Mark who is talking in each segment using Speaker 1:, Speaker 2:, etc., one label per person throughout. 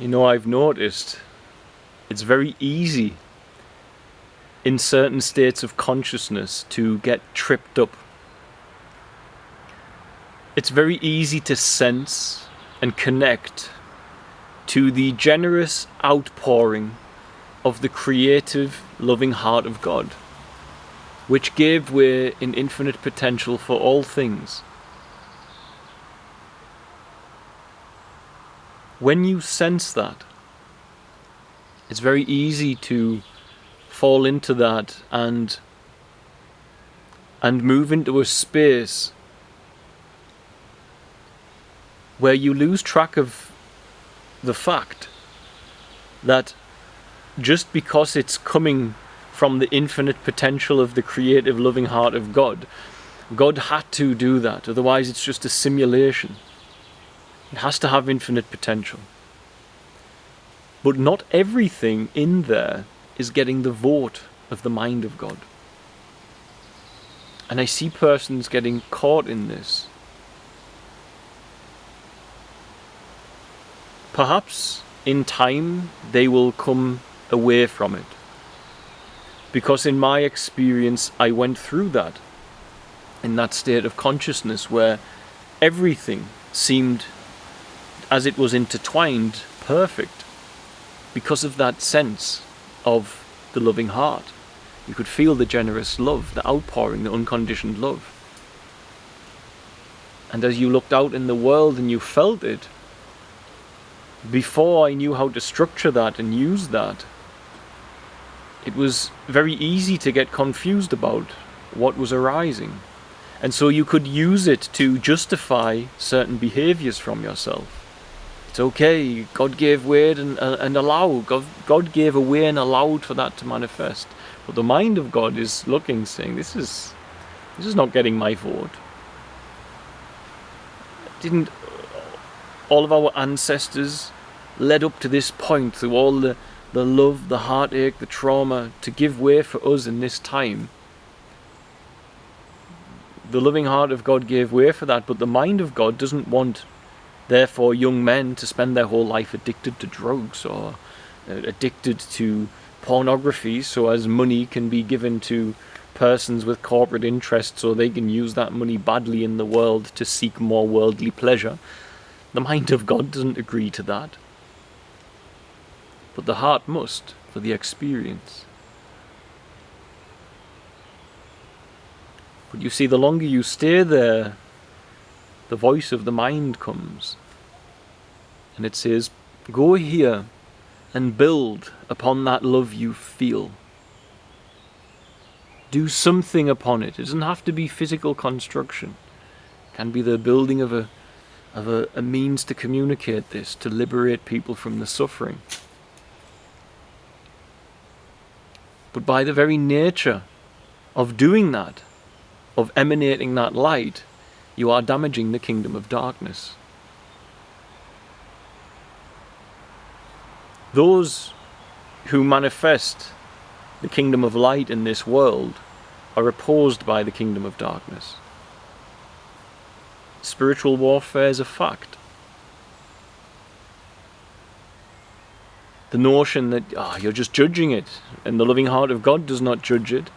Speaker 1: I've noticed it's very easy in certain states of consciousness to get tripped up. It's very easy to sense and connect to the generous outpouring of the creative, loving heart of God, which gave way in infinite potential for all things. When you sense that, it's very easy to fall into that and move into a space where you lose track of the fact that just because it's coming from the infinite potential of the creative, loving heart of God, God had to do that, otherwise it's just a simulation. It has to have infinite potential. But not everything in there is getting the vote of the mind of God. And I see persons getting caught in this. Perhaps in time they will come away from it. Because in my experience I went through that, in that state of consciousness where everything seemed, as it was intertwined, perfect. Because of that sense of the loving heart. You could feel the generous love, the outpouring, the unconditioned love. And as you looked out in the world and you felt it, before I knew how to structure that and use that, it was very easy to get confused about what was arising. And so you could use it to justify certain behaviors from yourself. It's okay, God gave way and allowed. God gave a way and allowed for that to manifest. But the mind of God is looking, saying, this is not getting my vote. Didn't all of our ancestors led up to this point through all the love, the heartache, the trauma, to give way for us in this time? The loving heart of God gave way for that, but the mind of God doesn't want, therefore, young men to spend their whole life addicted to drugs or addicted to pornography, so as money can be given to persons with corporate interests so they can use that money badly in the world to seek more worldly pleasure. The mind of God doesn't agree to that. But the heart must, for the experience. But you see, the longer you stay there, the voice of the mind comes. And it says, go here and build upon that love you feel. Do something upon it. It doesn't have to be physical construction. It can be the building of a means to communicate this, to liberate people from the suffering. But by the very nature of doing that, of emanating that light, you are damaging the kingdom of darkness. Those who manifest the kingdom of light in this world are opposed by the kingdom of darkness. Spiritual warfare is a fact. The notion that you're just judging it, and the loving heart of God does not judge it.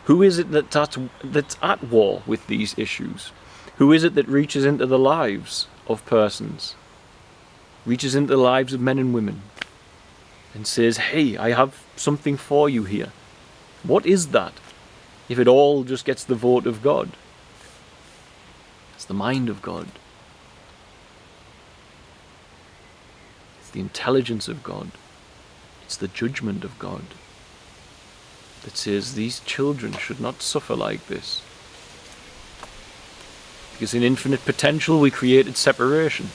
Speaker 1: Who is it that's at war with these issues? Who is it that reaches into the lives of persons? Reaches into the lives of men and women and says, hey, I have something for you here. What is that? If it all just gets the vote of God. It's the mind of God. It's the intelligence of God. It's the judgment of God that says these children should not suffer like this. Because in infinite potential we created separation.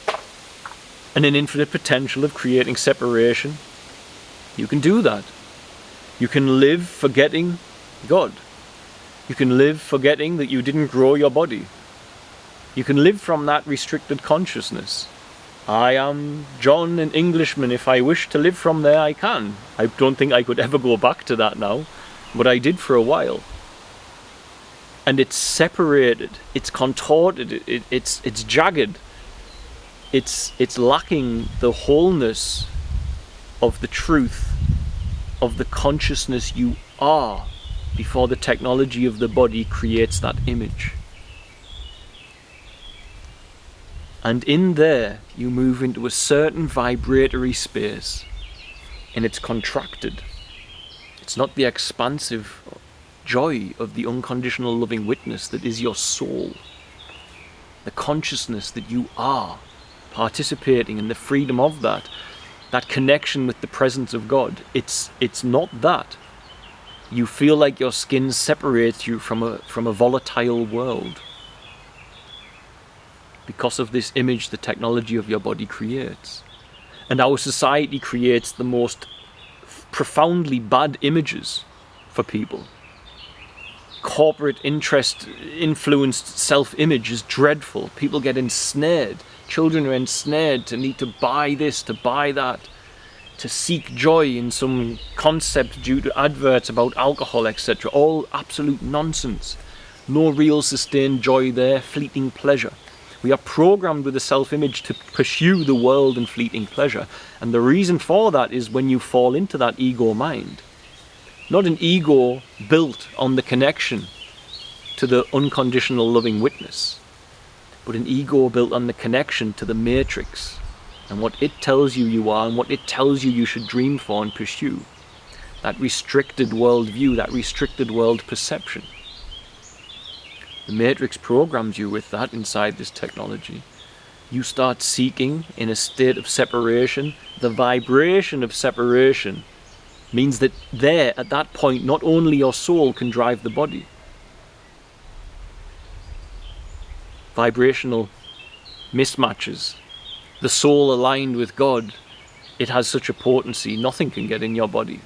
Speaker 1: And in infinite potential of creating separation, you can do that. You can live forgetting God. You can live forgetting that you didn't grow your body. You can live from that restricted consciousness. I am John, an Englishman. If I wish to live from there, I can. I don't think I could ever go back to that now, but I did for a while. And it's separated, it's contorted, it's jagged. It's lacking the wholeness of the truth of the consciousness you are before the technology of the body creates that image. And in there, you move into a certain vibratory space, and it's contracted. It's not the expansive joy of the unconditional loving witness that is your soul. The consciousness that you are, participating in the freedom of that connection with the presence of God. It's not that. You feel like your skin separates you from a volatile world because of this image the technology of your body creates. And our society creates the most profoundly bad images for people. Corporate interest influenced self-image is dreadful. People get ensnared. Children are ensnared to need to buy this, to buy that, to seek joy in some concept due to adverts about alcohol, etc. All absolute nonsense. No real sustained joy there, fleeting pleasure. We are programmed with a self-image to pursue the world and fleeting pleasure. And the reason for that is when you fall into that ego mind. Not an ego built on the connection to the unconditional loving witness, but an ego built on the connection to the matrix and what it tells you you are and what it tells you you should dream for and pursue. That restricted worldview, that restricted world perception. The matrix programs you with that inside this technology. You start seeking in a state of separation. The vibration of separation means that there, at that point, not only your soul can drive the body. Vibrational mismatches. The soul aligned with God, it has such a potency, nothing can get in your body.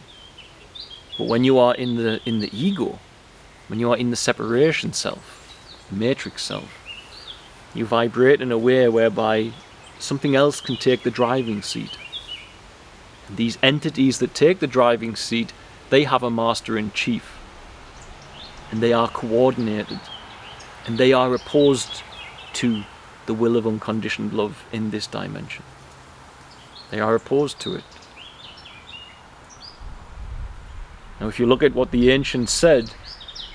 Speaker 1: But when you are in the ego, when you are in the separation self, the matrix self, you vibrate in a way whereby something else can take the driving seat. And these entities that take the driving seat, they have a master-in-chief. And they are coordinated. And they are opposed to the will of unconditioned love in this dimension. They are opposed to it. Now if you look at what the ancients said,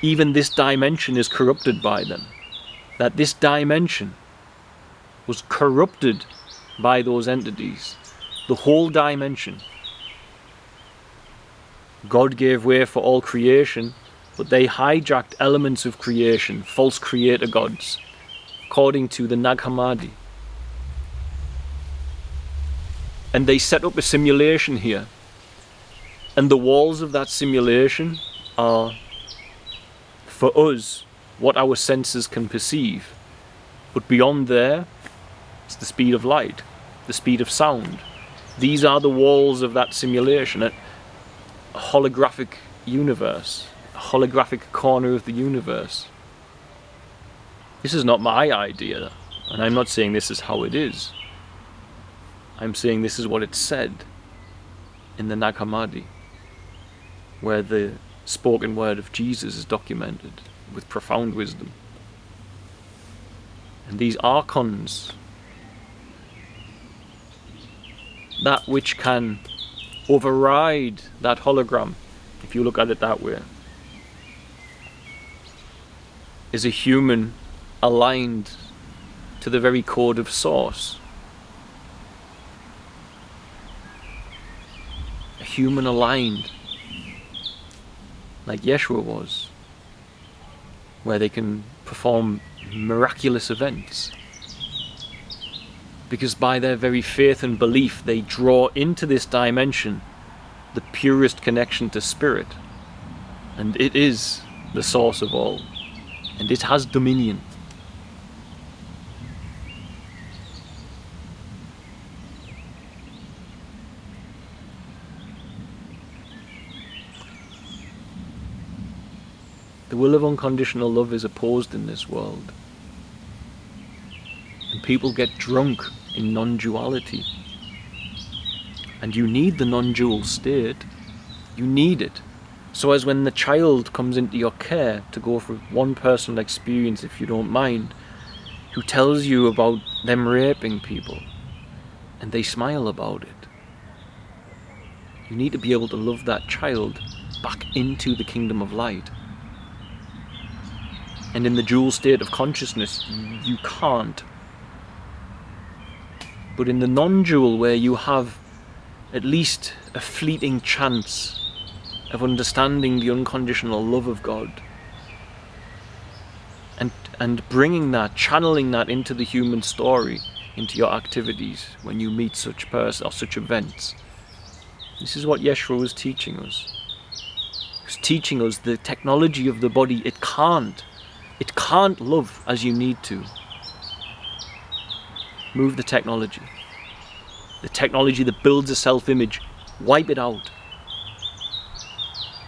Speaker 1: even this dimension is corrupted by them. That this dimension was corrupted by those entities. The whole dimension. God gave way for all creation, but they hijacked elements of creation, false creator gods, according to the Nag Hammadi. And they set up a simulation here. And the walls of that simulation are, for us, what our senses can perceive. But beyond there, it's the speed of light, the speed of sound. These are the walls of that simulation, a holographic universe, a holographic corner of the universe. This is not my idea, and I'm not saying this is how it is. I'm saying this is what it said in the Nag Hammadi, where the spoken word of Jesus is documented with profound wisdom. And these archons, that which can override that hologram, if you look at it that way, is a human aligned to the very code of source. A human aligned, like Yeshua was, where they can perform miraculous events. Because by their very faith and belief, they draw into this dimension the purest connection to spirit. And it is the source of all. And it has dominion. The will of unconditional love is opposed in this world. And people get drunk in non-duality. And you need the non-dual state. You need it. So as when the child comes into your care, to go for one personal experience if you don't mind, who tells you about them raping people, and they smile about it. You need to be able to love that child back into the kingdom of light. And in the dual state of consciousness, you can't. But in the non-dual, where you have at least a fleeting chance of understanding the unconditional love of God, and bringing that, channeling that into the human story, into your activities when you meet such person or such events. This is what Yeshua was teaching us. He was teaching us the technology of the body. It can't love as you need to. Move the technology. The technology that builds a self-image, wipe it out.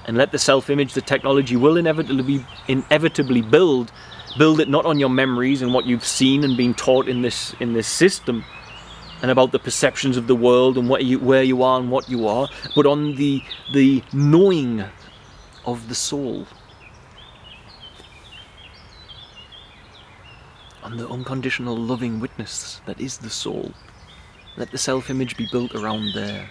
Speaker 1: And let the self-image, the technology will inevitably build it not on your memories and what you've seen and been taught in this system, and about the perceptions of the world and where you are and what you are, but on the knowing of the soul, on the unconditional loving witness that is the soul. Let the self-image be built around there.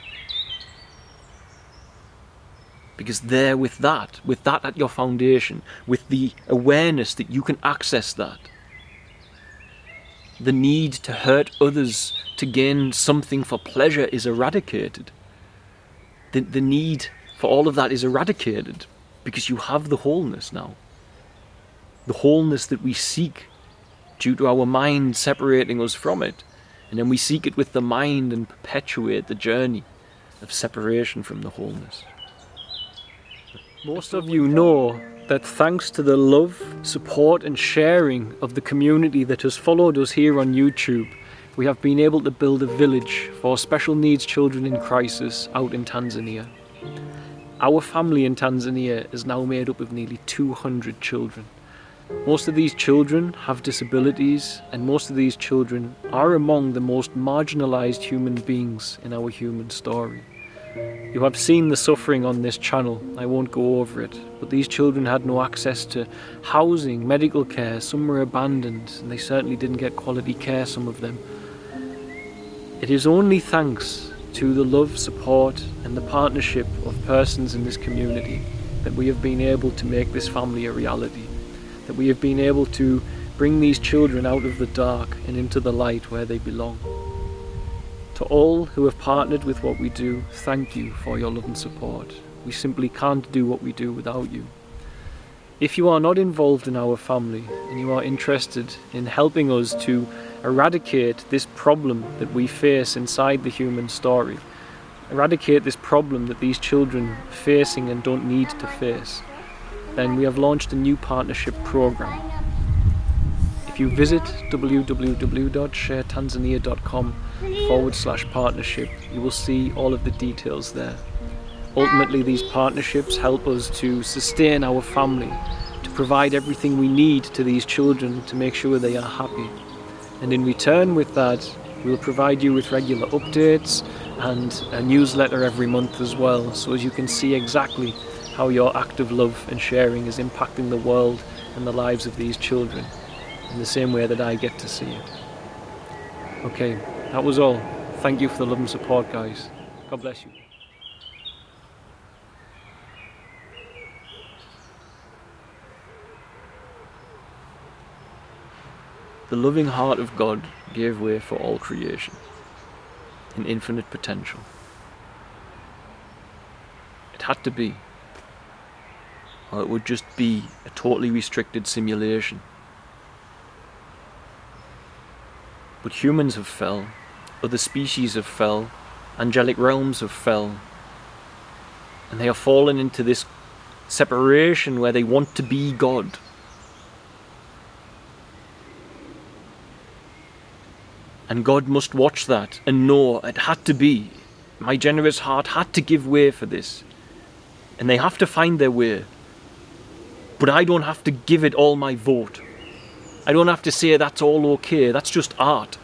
Speaker 1: Because there, with that at your foundation, with the awareness that you can access that, the need to hurt others to gain something for pleasure is eradicated. The need for all of that is eradicated because you have the wholeness now. The wholeness that we seek due to our mind separating us from it. And then we seek it with the mind and perpetuate the journey of separation from the wholeness. Most of you know that thanks to the love, support and sharing of the community that has followed us here on YouTube, we have been able to build a village for special needs children in crisis out in Tanzania. Our family in Tanzania is now made up of nearly 200 children. Most of these children have disabilities, and most of these children are among the most marginalized human beings in our human story. You have seen the suffering on this channel, I won't go over it, but these children had no access to housing, medical care, some were abandoned, and they certainly didn't get quality care, some of them. It is only thanks to the love, support and the partnership of persons in this community that we have been able to make this family a reality, that we have been able to bring these children out of the dark and into the light where they belong. To all who have partnered with what we do, thank you for your love and support. We simply can't do what we do without you. If you are not involved in our family and you are interested in helping us to eradicate this problem that we face inside the human story, eradicate this problem that these children are facing and don't need to face, then we have launched a new partnership program. If you visit www.sharetanzania.com/partnership, you will see all of the details there. Ultimately, these partnerships help us to sustain our family, to provide everything we need to these children to make sure they are happy. And in return with that, we'll provide you with regular updates and a newsletter every month as well, so as you can see exactly how your act of love and sharing is impacting the world and the lives of these children in the same way that I get to see it. Okay, that was all. Thank you for the love and support, guys. God bless you. The loving heart of God gave way for all creation in infinite potential. It had to be, or it would just be a totally restricted simulation. But humans have fell, other species have fell, angelic realms have fell, and they have fallen into this separation where they want to be God. And God must watch that and know it had to be. My generous heart had to give way for this. And they have to find their way. But I don't have to give it all my vote. I don't have to say that's all okay, that's just art.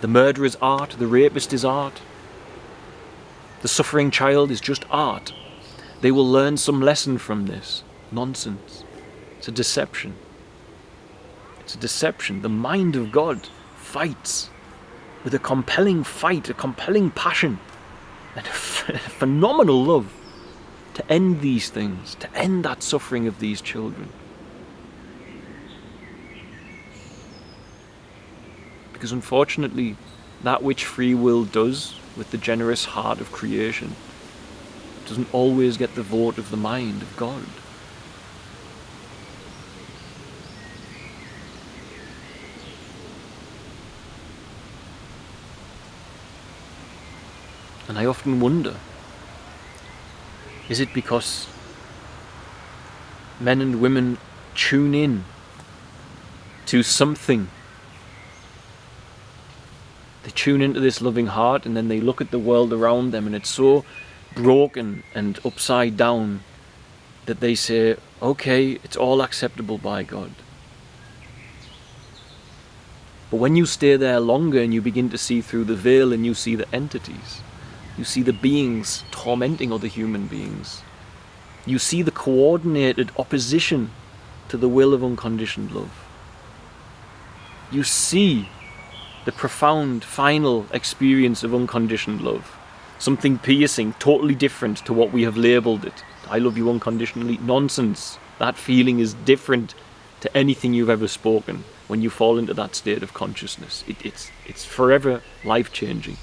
Speaker 1: The murder is art, the rapist is art. The suffering child is just art. They will learn some lesson from this. Nonsense. It's a deception. It's a deception. The mind of God fights with a compelling fight, a compelling passion, and phenomenal love to end these things, to end that suffering of these children. Because unfortunately, that which free will does with the generous heart of creation doesn't always get the vote of the mind of God. And I often wonder, is it because men and women tune in to something? They tune into this loving heart, and then they look at the world around them and it's so broken and upside down that they say, okay, it's all acceptable by God. But when you stay there longer and you begin to see through the veil and you see the entities, you see the beings tormenting other human beings, you see the coordinated opposition to the will of unconditioned love, you see the profound final experience of unconditioned love, something piercing, totally different to what we have labelled it. I love you unconditionally. Nonsense. That feeling is different to anything you've ever spoken when you fall into that state of consciousness. It's forever life-changing.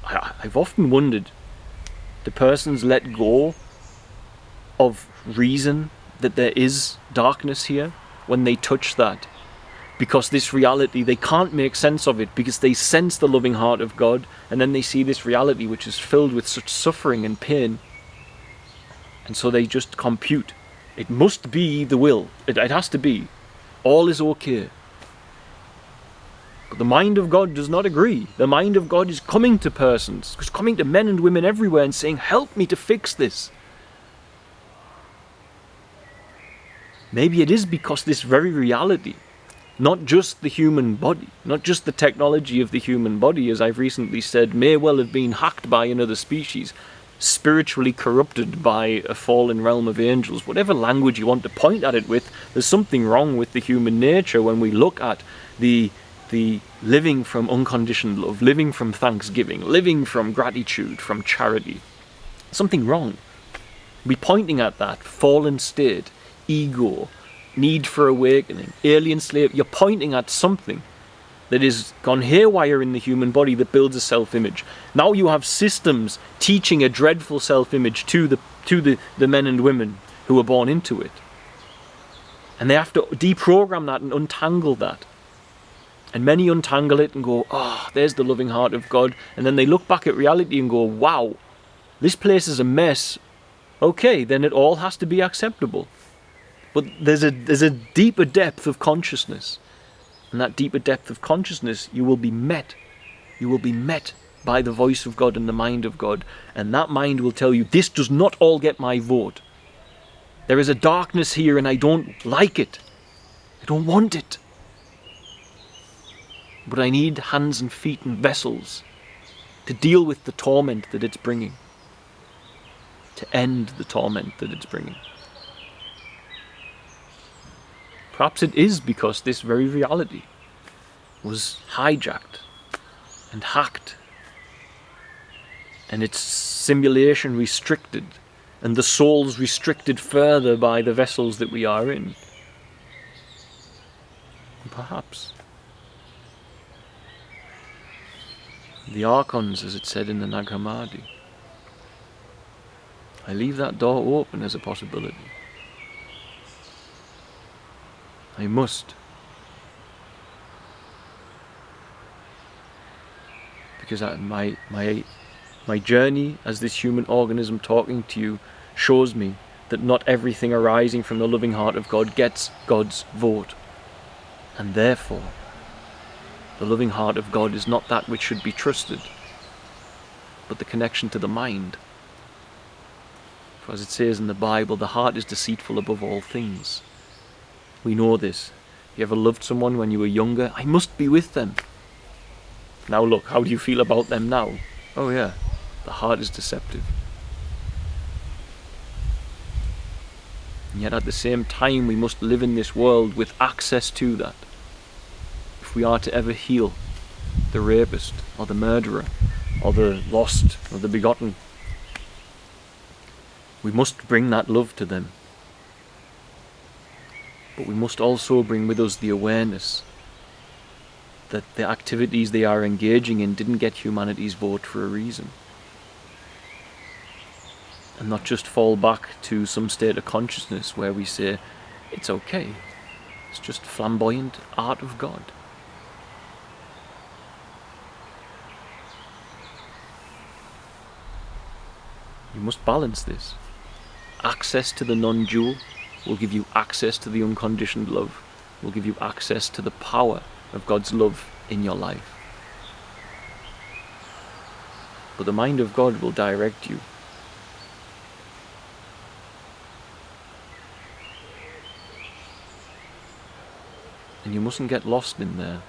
Speaker 1: I've often wondered, do persons let go of reason that there is darkness here when they touch that? Because this reality, they can't make sense of it because they sense the loving heart of God, and then they see this reality which is filled with such suffering and pain, and so they just compute. It must be the will. It has to be. All is okay. But the mind of God does not agree. The mind of God is coming to persons, it's coming to men and women everywhere and saying, help me to fix this. Maybe it is because this very reality, not just the human body, not just the technology of the human body, as I've recently said, may well have been hacked by another species, spiritually corrupted by a fallen realm of angels. Whatever language you want to point at it with, there's something wrong with the human nature when we look at the living from unconditioned love, living from thanksgiving, living from gratitude, from charity. Something wrong. We're pointing at that fallen state, ego, need for awakening, alien slave. You're pointing at something that is gone haywire in the human body that builds a self-image. Now you have systems teaching a dreadful self-image to the men and women who are born into it. And they have to deprogram that and untangle that. And many untangle it and go, oh, there's the loving heart of God. And then they look back at reality and go, wow, this place is a mess. Okay, then it all has to be acceptable. But there's a deeper depth of consciousness. And that deeper depth of consciousness, you will be met. You will be met by the voice of God and the mind of God. And that mind will tell you, this does not all get my vote. There is a darkness here and I don't like it. I don't want it. But I need hands and feet and vessels to deal with the torment that it's bringing. To end the torment that it's bringing. Perhaps it is because this very reality was hijacked and hacked and its simulation restricted and the souls restricted further by the vessels that we are in. And perhaps the archons, as it said in the Nag Hammadi, I leave that door open as a possibility. I must. Because my journey as this human organism talking to you shows me that not everything arising from the loving heart of God gets God's vote. And therefore, the loving heart of God is not that which should be trusted, but the connection to the mind. For as it says in the Bible, the heart is deceitful above all things. We know this. You ever loved someone when you were younger? I must be with them. Now look, how do you feel about them now? Oh yeah, the heart is deceptive. And yet at the same time we must live in this world with access to that. If we are to ever heal the rapist or the murderer or the lost or the begotten. We must bring that love to them. But we must also bring with us the awareness that the activities they are engaging in didn't get humanity's vote for a reason. And not just fall back to some state of consciousness where we say, it's okay, it's just flamboyant art of God. You must balance this. Access to the non-dual will give you access to the unconditioned love, will give you access to the power of God's love in your life. But the mind of God will direct you. And you mustn't get lost in there.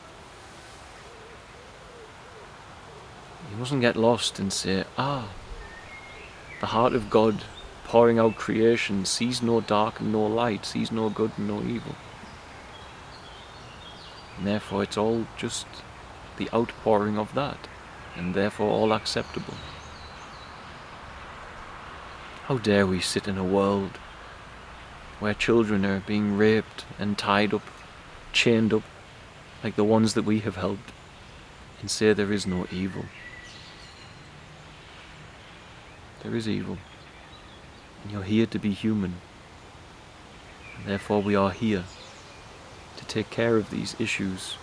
Speaker 1: You mustn't get lost and say, the heart of God pouring out creation sees no dark and no light, sees no good and no evil. And therefore it's all just the outpouring of that, and therefore all acceptable. How dare we sit in a world where children are being raped and tied up, chained up, like the ones that we have helped, and say there is no evil. There is evil. And you're here to be human. And therefore we are here to take care of these issues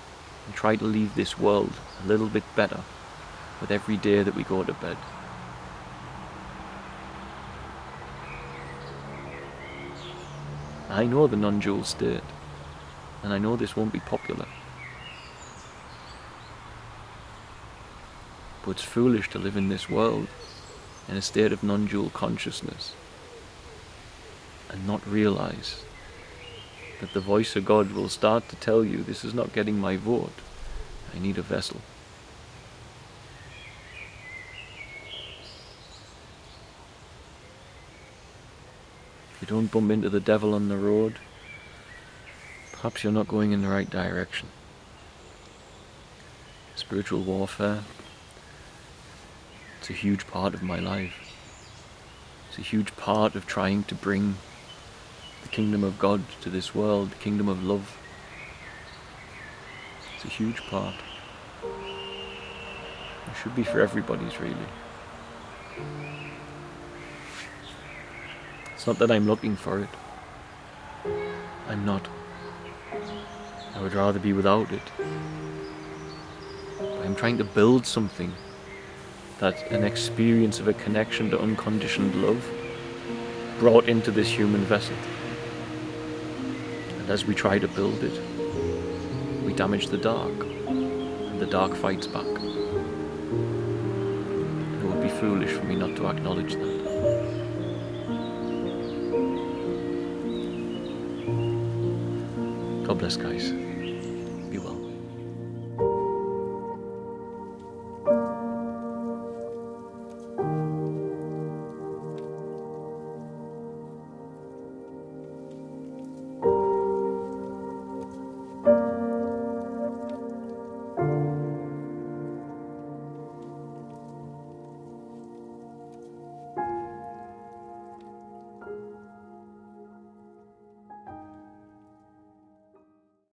Speaker 1: and try to leave this world a little bit better with every day that we go to bed. I know the non-dual state, and I know this won't be popular. But it's foolish to live in this world in a state of non-dual consciousness and not realize that the voice of God will start to tell you, this is not getting my vote, I need a vessel. If you don't bump into the devil on the road, perhaps you're not going in the right direction. Spiritual warfare, it's a huge part of my life. It's a huge part of trying to bring the kingdom of God to this world, the kingdom of love. It's a huge part. It should be for everybody's, really. It's not that I'm looking for it. I'm not. I would rather be without it. But I'm trying to build something that an experience of a connection to unconditioned love brought into this human vessel. And as we try to build it, we damage the dark, and the dark fights back. And it would be foolish for me not to acknowledge that. God bless, guys.